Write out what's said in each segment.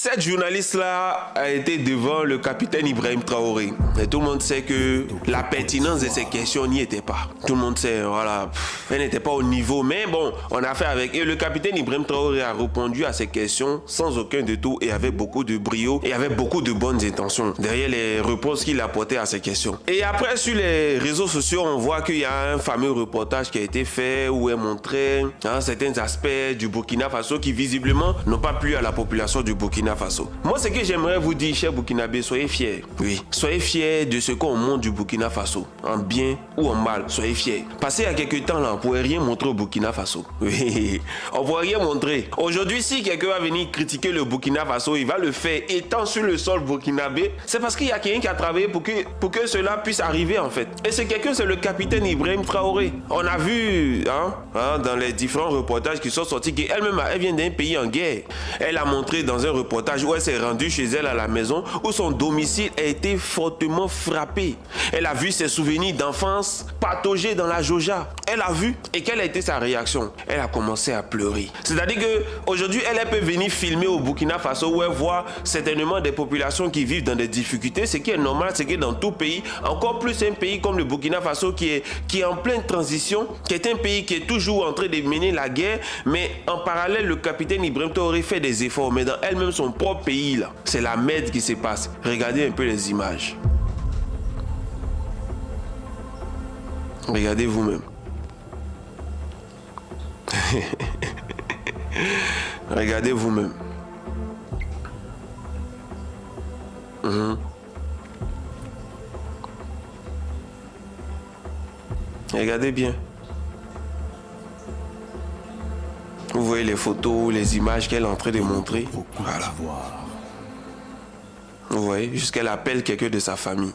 Cette journaliste-là a été devant le capitaine Ibrahim Traoré. Et tout le monde sait que la pertinence de ces questions n'y était pas. Tout le monde sait, voilà, elle n'était pas au niveau. Mais bon, on a fait avec. Et le capitaine Ibrahim Traoré a répondu à ces questions sans aucun détour et avec beaucoup de brio et avec beaucoup de bonnes intentions derrière les réponses qu'il apportait à ces questions. Et après, sur les réseaux sociaux, on voit qu'il y a un fameux reportage qui a été fait où elle montrait certains aspects du Burkina Faso qui visiblement n'ont pas plu à la population du Burkina Faso. Moi, ce que j'aimerais vous dire, chers Burkinabés, soyez fiers. Oui, soyez fiers de ce qu'on montre du Burkina Faso, en bien ou en mal, soyez fiers. Parce qu'il y a quelques temps là, on ne pourrait rien montrer au Burkina Faso. Oui, on ne pourrait rien montrer. Aujourd'hui, si quelqu'un va venir critiquer le Burkina Faso, il va le faire étant sur le sol burkinabé. C'est parce qu'il y a quelqu'un qui a travaillé pour que cela puisse arriver en fait. Et ce quelqu'un, c'est le capitaine Ibrahim Traoré. On a vu dans les différents reportages qui sont sortis qu'elle-même, elle vient d'un pays en guerre. Elle a montré dans un reportage où elle s'est rendue chez elle à la maison où son domicile a été fortement frappé. Elle a vu ses souvenirs d'enfance patauger dans la Joja. Elle a vu et quelle a été sa réaction? Elle a commencé à pleurer. C'est-à-dire qu'aujourd'hui, elle peut venir filmer au Burkina Faso où elle voit certainement des populations qui vivent dans des difficultés. Ce qui est normal, c'est que dans tout pays, encore plus un pays comme le Burkina Faso qui est en pleine transition, qui est un pays qui est toujours en train de mener la guerre, mais en parallèle, le capitaine Ibrahim Traoré fait des efforts, mais dans elle-même son propre pays, là, c'est la merde qui se passe. Regardez un peu les images. Regardez vous-même. Regardez vous-même. Regardez bien. Vous voyez les photos, les images qu'elle est en train de montrer. Voilà. Vous voyez, jusqu'à appelle quelqu'un de sa famille.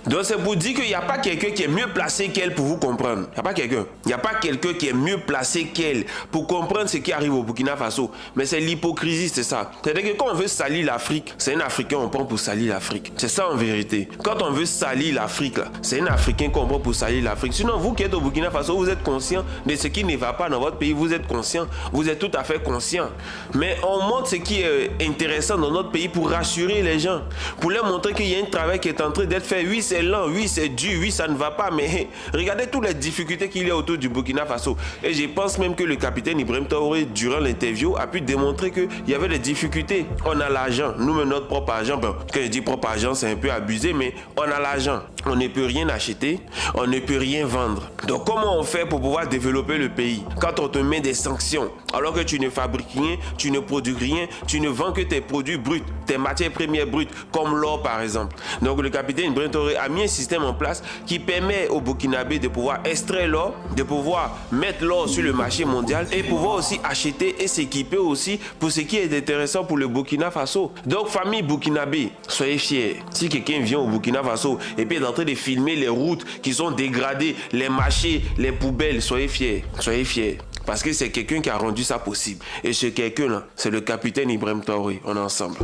Donc c'est pour dire qu'il n'y a pas quelqu'un qui est mieux placé qu'elle pour vous comprendre. Il n'y a pas quelqu'un. Il n'y a pas quelqu'un qui est mieux placé qu'elle pour comprendre ce qui arrive au Burkina Faso. Mais c'est l'hypocrisie, c'est ça. C'est-à-dire que quand on veut salir l'Afrique, c'est un Africain qu'on prend pour salir l'Afrique. C'est ça en vérité. Quand on veut salir l'Afrique, c'est un Africain qu'on prend pour salir l'Afrique. Sinon, vous qui êtes au Burkina Faso, vous êtes conscient de ce qui ne va pas dans votre pays. Vous êtes conscient. Vous êtes tout à fait conscient. Mais on montre ce qui est intéressant dans notre pays pour rassurer les gens. Pour leur montrer qu'il y a un travail qui est en train d'être fait. Oui, c'est lent, oui, c'est dur, oui, ça ne va pas, mais regardez toutes les difficultés qu'il y a autour du Burkina Faso. Et je pense même que le capitaine Ibrahim Traoré, durant l'interview, a pu démontrer qu'il y avait des difficultés. On a l'argent, nous, notre propre argent. Bon, quand je dis propre argent, c'est un peu abusé, mais on a l'argent. On ne peut rien acheter, on ne peut rien vendre. Donc, comment on fait pour pouvoir développer le pays? Quand on te met des sanctions, alors que tu ne fabriques rien, tu ne produis rien, tu ne vends que tes produits bruts, tes matières premières brutes, comme l'or par exemple. Donc, le capitaine Ibrahim Traoré a mis un système en place qui permet aux Burkinabés de pouvoir extraire l'or, de pouvoir mettre l'or sur le marché mondial et pouvoir aussi acheter et s'équiper aussi pour ce qui est intéressant pour le Burkina Faso. Donc, famille burkinabé, soyez fiers. Si quelqu'un vient au Burkina Faso et puis est en train de filmer les routes qui sont dégradées, les marchés, les poubelles, soyez fiers. Soyez fiers. Parce que c'est quelqu'un qui a rendu ça possible. Et ce quelqu'un-là, c'est le capitaine Ibrahim Traoré. On est ensemble.